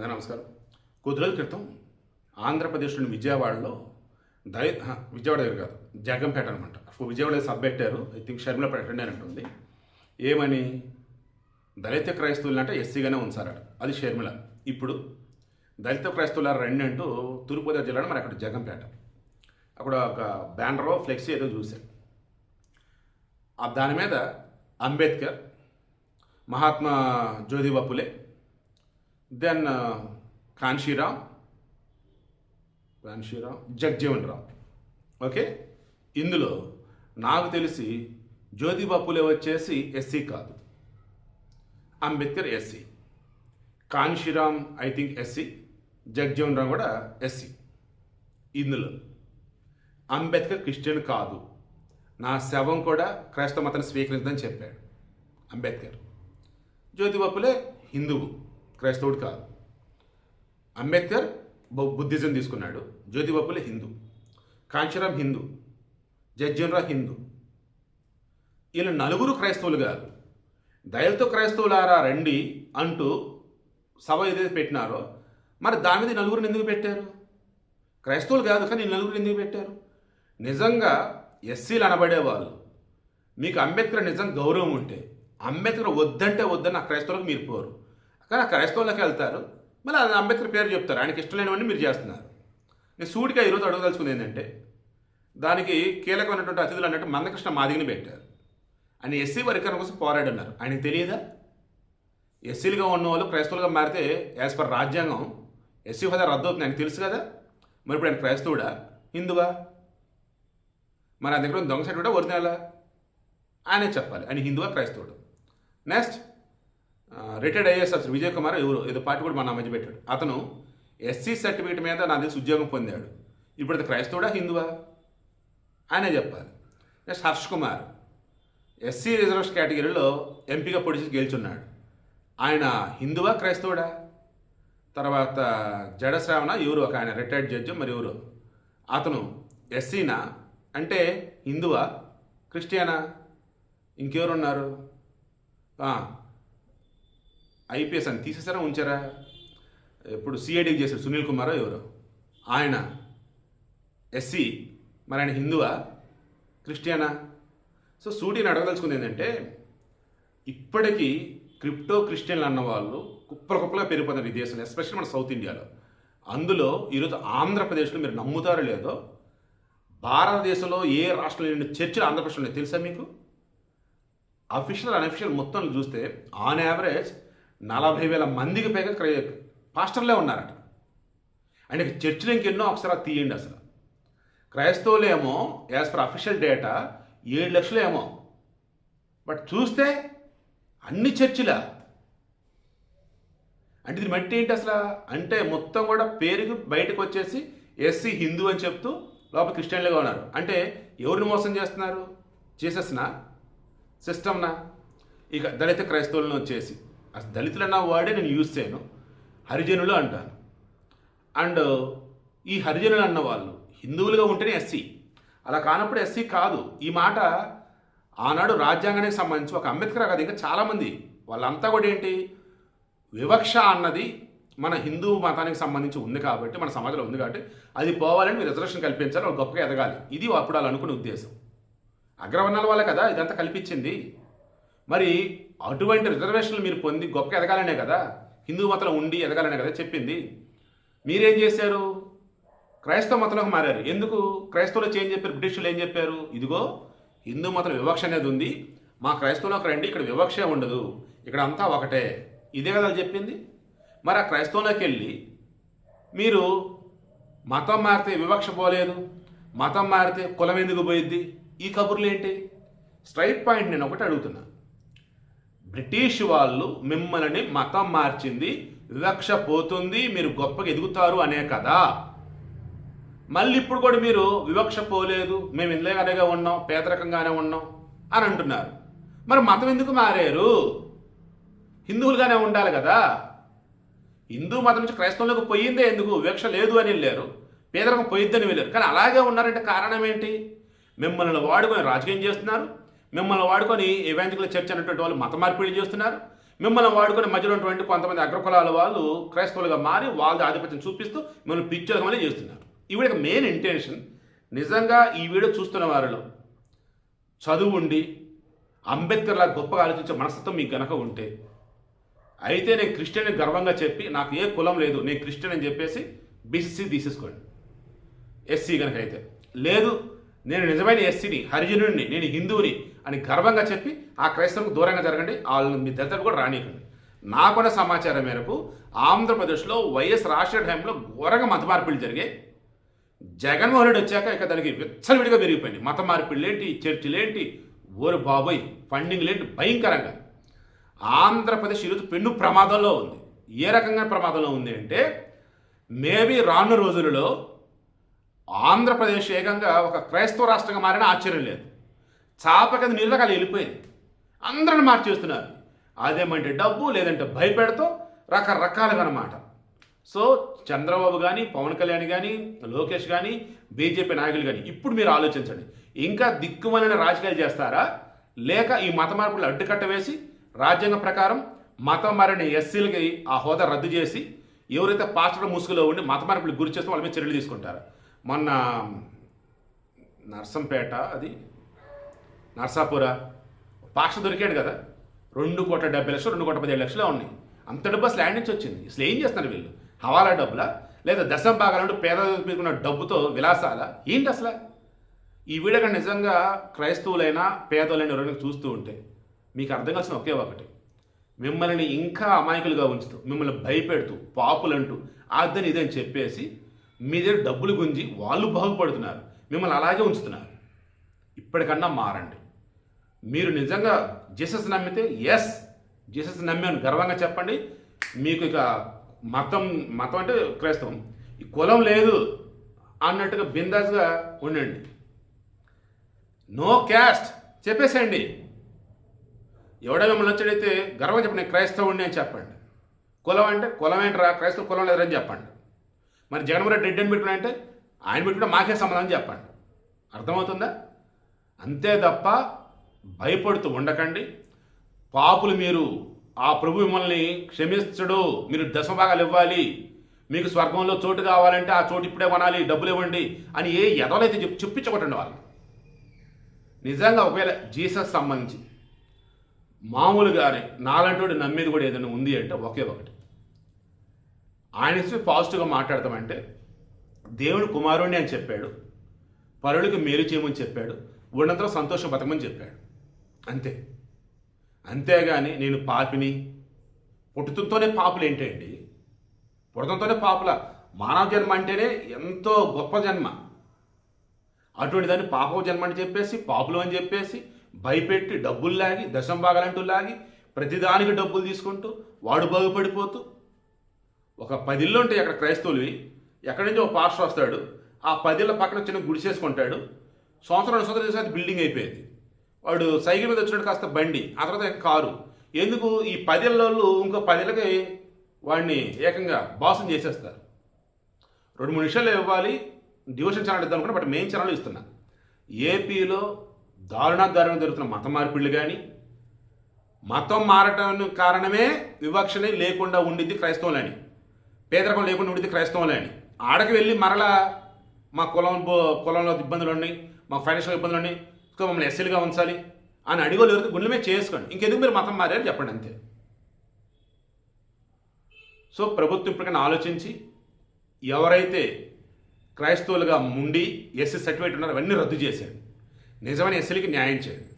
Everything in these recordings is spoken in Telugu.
నమస్కారం. కొద్ది రోజుల క్రితం ఆంధ్రప్రదేశ్లోని విజయవాడలో విజయవాడ దగ్గర కాదు, జగంపేట అనమాట. విజయవాడ సబ్ పెట్టారు. ఐ థింక్ షర్మిల పెట్టండి అని అంటుంది. ఏమని దళిత క్రైస్తవులంటే ఎస్సీగానే ఉంచారట. అది షర్మిల. ఇప్పుడు దళిత క్రైస్తవుల రండి అంటూ తూర్పుగోదావరి జిల్లాలో మరి అక్కడ జగంపేట, అక్కడ ఒక బ్యానరో ఫ్లెక్సీ ఏదో చూశాను. దాని మీద అంబేద్కర్, మహాత్మా జ్యోతిబా ఫులే, దెన్ కాన్షీరామ్, జగ్జీవన్ రామ్. ఓకే, ఇందులో నాకు తెలిసి జ్యోతిబా ఫులే వచ్చేసి ఎస్సీ కాదు, Ambedkar SC, Kanshi Ram I think SC, Jagjivan Ram కూడా ఎస్సీ. ఇందులో అంబేద్కర్ క్రిస్టియన్ కాదు, నా శవం కూడా క్రైస్తవ మతాన్ని స్వీకరించదని చెప్పాడు అంబేద్కర్. జ్యోతిబా ఫులే హిందువు, క్రైస్తవుడు కాదు. అంబేద్కర్ బుద్ధిజం తీసుకున్నాడు, జ్యోతిబా ఫులే హిందూ, కాంచీరామ్ హిందూ, జగ్జీవన్ రామ్ హిందూ. వీళ్ళు నలుగురు క్రైస్తవులు కాదు. దళిత క్రైస్తవులారా రండి అంటూ సభ ఏదైతే పెట్టినారో మరి దాని మీద నలుగురిని ఎందుకు పెట్టారు? క్రైస్తవులు కాదు కానీ నలుగురిని ఎందుకు పెట్టారు? నిజంగా ఎస్సీలు అనబడేవాళ్ళు, మీకు అంబేద్కర్ నిజం గౌరవం ఉంటే అంబేద్కర్ వద్దంటే వద్దని ఆ క్రైస్తవులకు మీరు పోరు, కానీ ఆ క్రైస్తవులకు వెళ్తారు, మళ్ళీ అది అంబేద్కర్ పేరు చెప్తారు. ఆయనకి ఇష్టం లేనివన్నీ మీరు చేస్తున్నారు. నేను సూటిగా ఈరోజు అడగదలుచుకుంది ఏంటంటే, దానికి కీలకమైనటువంటి అతిథులు అన్నట్టు మందకృష్ణ మాదిగని పెట్టారు. ఆయన ఎస్సీ వర్గీకరణ కోసం పోరాడన్నారు. ఆయనకి తెలియదా? ఎస్సీలుగా ఉన్నవాళ్ళు క్రైస్తవులుగా మారితే యాజ్ పర్ రాజ్యాంగం ఎస్సీ హోదా రద్దు అవుతుంది, ఆయనకు తెలుసు కదా. మరి ఇప్పుడు ఆయన క్రైస్తవుడా, హిందువా? మరి ఆయన దగ్గర దొంగ సైడ్ కూడా ఒరిజినలా ఆయనే చెప్పాలి, ఆయన హిందువా క్రైస్తవుడు. Next retired IAS officer Vijay Kumar ఎవరు ఏదో పార్టీ కూడా మన మధ్య పెట్టాడు. అతను ఎస్సీ సర్టిఫికేట్ మీద నా తెలిసి ఉద్యోగం పొందాడు. ఇప్పుడు అది క్రైస్తవుడా హిందువా ఆయనే చెప్పాలి. Next Harsh Kumar SC reservation కేటగిరీలో ఎంపీగా పొడిచి గెలుచున్నాడు. ఆయన హిందువా క్రైస్తవుడా? తర్వాత జడ శ్రావణ ఎవరు ఒక ఆయన రిటైర్డ్ జడ్జి, మరి ఎవరు అతను ఎస్సీనా అంటే హిందువా క్రిస్టియనా? ఇంకెవరున్నారు? ఐపీఎస్ అని తీసేసారా ఉంచారా? ఇప్పుడు సిఐడికి చేశారు సునీల్ కుమార్ ఎవరు, ఆయన ఎస్సీ, మరి ఆయన హిందువా క్రిస్టియనా? సో సూటిని అడగదలుచుకుంది ఏంటంటే, ఇప్పటికీ క్రిప్టో క్రిస్టియన్లు అన్నవాళ్ళు కుప్పలుగా పెరిగిపోతున్నారు ఈ దేశంలో, ఎస్పెషల్లీ మన సౌత్ ఇండియాలో. అందులో ఈరోజు ఆంధ్రప్రదేశ్లో మీరు నమ్ముతారో లేదో, భారతదేశంలో ఏ రాష్ట్రంలో లేని చర్చిలు ఆంధ్రప్రదేశ్లో తెలుసా మీకు? అఫీషియల్ అన్అఫీషియల్ మొత్తం చూస్తే ఆన్ యావరేజ్ 40,000 మందికి పైగా పాస్టర్లే ఉన్నారట. అంటే చర్చిలు ఇంకెన్నో ఒకసారి తీయండి. అసలు క్రైస్తవులు ఏమో యాజ్ పర్ అఫీషియల్ డేటా 7 లక్షలు ఏమో, బట్ చూస్తే అన్ని చర్చిలా. అంటే ఇది మట్టి ఏంటి అసలు? అంటే మొత్తం కూడా పేరుకి బయటకు వచ్చేసి ఎస్సీ హిందూ అని చెప్తూ లోపల క్రిస్టియన్లుగా ఉన్నారు. అంటే ఎవరిని మోసం చేస్తున్నారు? జీసస్నా, సిస్టమ్నా? ఇక దళిత క్రైస్తవులను వచ్చేసి అసలు దళితులు అన్న వాడే నేను యూజ్ చేయను, హరిజనులు అంటాను. అండ్ ఈ హరిజనులు అన్న వాళ్ళు హిందువులుగా ఉంటేనే ఎస్సీ, అలా కానప్పుడు ఎస్సీ కాదు. ఈ మాట ఆనాడు రాజ్యాంగానికి సంబంధించి ఒక అంబేద్కర్ కాదు, ఇంకా చాలామంది వాళ్ళంతా కూడా ఏంటి, వివక్ష అన్నది మన హిందూ మతానికి సంబంధించి ఉంది కాబట్టి, మన సమాజంలో ఉంది కాబట్టి అది పోవాలని మీరు రిజర్వేషన్ కల్పించాలి, వాళ్ళు గొప్పగా ఎదగాలి. ఇది అప్పుడు వాళ్ళు అనుకునే ఉద్దేశం. అగ్రవర్ణాల వాళ్ళే కదా ఇదంతా కల్పించింది. మరి అటువంటి రిజర్వేషన్లు మీరు పొంది గొప్పగా ఎదగాలనే కదా, హిందూ మతంలో ఉండి ఎదగాలనే కదా చెప్పింది. మీరేం చేశారు? క్రైస్తవ మతంలోకి మారారు. ఎందుకు? క్రైస్తవులు ఏం చెప్పారు? బ్రిటిషులు ఏం చెప్పారు? ఇదిగో హిందూ మతం వివక్ష అనేది ఉంది, మా క్రైస్తవంలోకి రండి, ఇక్కడ వివక్ష ఉండదు, ఇక్కడ అంతా ఒకటే, ఇదే కదా చెప్పింది. మరి ఆ క్రైస్తవంలోకి వెళ్ళి మీరు మతం మారితే వివక్ష పోలేదు, మతం మారితే కులం ఎందుకు పోయిద్ది, ఈ కబుర్లు ఏంటి? స్ట్రైట్ పాయింట్ నేను ఒకటి అడుగుతున్నా. బ్రిటిష్ వాళ్ళు మిమ్మల్ని మతం మార్చింది వివక్ష పోతుంది, మీరు గొప్పగా ఎదుగుతారు అనే కదా. మళ్ళీ ఇప్పుడు కూడా మీరు వివక్ష పోలేదు, మేము ఇందులోగానే ఉన్నాం, పేదరికంగానే ఉన్నాం అని అంటున్నారు. మరి మతం ఎందుకు మారారు? హిందువులుగానే ఉండాలి కదా. హిందూ మతం నుంచి క్రైస్తవంలోకి పోయిందే ఎందుకు? వివక్ష లేదు అని వెళ్ళారు, పేదరికం పోయిద్దని వెళ్ళారు. కానీ అలాగే ఉన్నారంటే కారణం ఏంటి? మిమ్మల్ని వాడుకొని రాజకీయం చేస్తున్నారు, మిమ్మల్ని వాడుకొని ఎవాంజలికల్ చర్చ్ అనేటువంటి వాళ్ళు మత మార్పిడి చేస్తున్నారు, మిమ్మల్ని వాడుకునే మధ్యలో ఉన్నటువంటి కొంతమంది అగ్రకులాల వాళ్ళు క్రైస్తవులుగా మారి వాళ్ళ ఆధిపత్యం చూపిస్తూ మిమ్మల్ని పిచ్చోగమనే చేస్తున్నారు. ఈ వీడియో మెయిన్ ఇంటెన్షన్, నిజంగా ఈ వీడియో చూస్తున్న వారిలో చదువు ఉండి అంబేద్కర్లా గొప్పగా ఆలోచించే మనస్తత్వం మీకు గనక ఉంటే, అయితే నేను క్రిస్టియన్ అని గర్వంగా చెప్పి నాకు ఏ కులం లేదు, నేను క్రిస్టియన్ అని చెప్పేసి బీసీసీ తీసేసుకోండి. ఎస్సీ కనుక అయితే లేదు, నేను నిజమైన ఎస్సీని, హరిజనుడిని, నేను హిందువుని అని గర్వంగా చెప్పి ఆ క్రైస్తవులకు దూరంగా జరగండి. వాళ్ళని మీ దళితులు కూడా రానియకండి. నాకున్న సమాచారం మేరకు ఆంధ్రప్రదేశ్లో వైఎస్ రాజశేఖర టైంలో ఘోరంగా మత మార్పిళ్ళు జరిగాయి. జగన్మోహన్ రెడ్డి వచ్చాక ఇక దానికి విచ్చలవిడిగా పెరిగిపోయింది. మత మార్పిళ్ళు ఏంటి, చర్చిలేంటి, ఓరు బాబోయ్, ఫండింగ్లు ఏంటి, భయంకరంగా. ఆంధ్రప్రదేశ్ ఈరోజు పెన్ను ప్రమాదంలో ఉంది. ఏ రకంగా ప్రమాదంలో ఉంది అంటే, మేబీ రానున్న రోజులలో ఆంధ్రప్రదేశ్ ఏకంగా ఒక క్రైస్తవ రాష్ట్రంగా మారిన ఆశ్చర్యం లేదు. చాప కింద నీళ్ళ రకాలు వెళ్ళిపోయింది. అందరిని మార్చేస్తున్నారు. అదేమంటే డబ్బు, లేదంటే భయపెడుతూ రకరకాలుగా అన్నమాట. సో చంద్రబాబు కానీ, పవన్ కళ్యాణ్ కానీ, లోకేష్ కానీ, బీజేపీ నాయకులు కానీ ఇప్పుడు మీరు ఆలోచించండి, ఇంకా దిక్కుమలైన రాజకీయాలు చేస్తారా, లేక ఈ మత మార్పులు అడ్డుకట్ట వేసి రాజ్యాంగం ప్రకారం మతం మారిన ఎస్సీలకి ఆ హోదా రద్దు చేసి ఎవరైతే పాస్టర్ ముసుగులో ఉండి మత మార్పులు గురి చేస్తే వాళ్ళ మీద చర్యలు తీసుకుంటారు. మొన్న నర్సంపేట, అది నర్సాపుర పాస్టర్ దొరికాడు కదా, 2,70,00,000 2,17,00,000 ఉన్నాయి. అంత డబ్బు అసలు ల్యాండ్ నుంచి వచ్చింది. అసలు ఏం చేస్తున్నారు వీళ్ళు? హవాలా డబ్బులా, లేదా దశం భాగాలంటూ పేద మీదుకున్న డబ్బుతో విలాసాలా ఏంటి అసలు? ఈ వీడియో నిజంగా క్రైస్తవులైనా పేదలైన ఎవరైనా చూస్తూ ఉంటే మీకు అర్థం కావాల్సిన ఒకే ఒకటి, మిమ్మల్ని ఇంకా అమాయకులుగా ఉంచుతూ, మిమ్మల్ని భయపెడుతూ, పాపులంటూ అదని ఇదని చెప్పేసి మీ దగ్గర డబ్బులు గుంజి వాళ్ళు బాగుపడుతున్నారు, మిమ్మల్ని అలాగే ఉంచుతున్నారు. ఇప్పటికన్నా మారండి. మీరు నిజంగా జీసస్ నమ్మితే ఎస్ జీసస్ నమ్మాను గర్వంగా చెప్పండి. మీకు ఇక మతం అంటే క్రైస్తవం, ఈ కులం లేదు అన్నట్టుగా బిందాస్గా ఉండండి. నో క్యాస్ట్ చెప్పేసేయండి. ఎవడో మిమ్మల్ని వచ్చాడైతే గర్వంగా చెప్పండి, నేను క్రైస్తవుడిని అని చెప్పండి. కులం అంటే కులం ఏంటరా, క్రైస్తవ కులం లేదని చెప్పండి. మరి జగన్మోహన్ రెడ్డి అని పెట్టుకున్నా అంటే ఆయన పెట్టుకుంటే మాకే సంబంధం చెప్పండి. అర్థమవుతుందా? అంతే తప్ప భయపడుతూ ఉండకండి. పాపులు మీరు, ఆ ప్రభు మిమ్మల్ని క్షమించడు, మీరు దశభాగాలు ఇవ్వాలి, మీకు స్వర్గంలో చోటు కావాలంటే ఆ చోటు ఇప్పుడే కొనాలి, డబ్బులు ఇవ్వండి అని ఏ ఎదవలైతే చెప్పించకొట్టండి వాళ్ళు. నిజంగా ఒకవేళ జీసస్ సంబంధించి మామూలుగానే నాలంటోడు నమ్మేది కూడా ఏదైనా ఉంది అంటే ఒకే ఒకటి, ఆయన పాజిటివ్గా మాట్లాడతామంటే దేవుడు కుమారుణ్ణి అని చెప్పాడు, పరుడికి మేలు చేయమని చెప్పాడు, ఉన్నంతలో సంతోషం బతకమని చెప్పాడు. అంతే. అంతేగాని నేను పాపిని, పుట్టుతూనే పాపులు ఏంటండి? పుట్టడంతోనే పాపుల? మానవ జన్మ అంటేనే ఎంతో గొప్ప జన్మ. అటువంటి దాన్ని పాప జన్మ అని చెప్పేసి, పాపులు అని చెప్పేసి భయపెట్టి డబ్బులు లాగి, దశం భాగాలంటూ లాగి, ప్రతిదానికి డబ్బులు తీసుకుంటూ వాడు బాగుపడిపోతూ, ఒక 10 ఇళ్ళు ఉంటాయి అక్కడ క్రైస్తవులవి, ఎక్కడి నుంచి ఒక పాస్టర్ వస్తాడు, ఆ 10 ఇళ్ళ పక్కన చిన్న గుడిసేసుకుంటాడు, సంవత్సరం 2 సంవత్సరాలు చేసి బిల్డింగ్ అయిపోయింది. వాడు సైకిల్ మీద వచ్చినట్టు కాస్త బండి, ఆ తర్వాత కారు. ఎందుకు? ఈ 10 ఇళ్ళలో ఇంకో 10 ఇళ్ళకి వాడిని ఏకంగా బాసం చేసేస్తారు. 2-3 నిమిషాలు ఇవ్వాలి, డివోషన్ ఛానల్ ఇద్దాం అనుకున్నా, బట్ మెయిన్ ఛానల్ ఇస్తున్నా. ఏపీలో దారుణం జరుగుతున్న మత మార్పిళ్ళు కానీ, మతం మారటం కారణమే వివక్షనే లేకుండా ఉండిద్ది క్రైస్తవులని, పేదరికం లేకుండా ఉండిద్ది క్రైస్తవులని. ఆడకి వెళ్ళి మరలా మా కులంలో ఇబ్బందులు ఉన్నాయి, మాకు ఫైనాన్షియల్ ఇబ్బందులు ఉన్నాయి, సో మమ్మల్ని ఎస్సీలుగా ఉంచాలి అని అడిగోలు ఎవరికి గుండె మీద చేసుకోండి. ఇంకెందుకు మీరు మతం మారారు చెప్పండి, అంతే. సో ప్రభుత్వం ఇప్పటికైనా ఆలోచించి ఎవరైతే క్రైస్తవులుగా ఉండి ఎస్సీ సర్టిఫికేట్ ఉన్నారో అవన్నీ రద్దు చేశాడు, నిజమైన ఎస్సీలకి న్యాయం చేయండి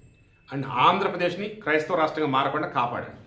అండ్ ఆంధ్రప్రదేశ్ని క్రైస్తవ రాష్ట్రంగా మారకుండా కాపాడండి.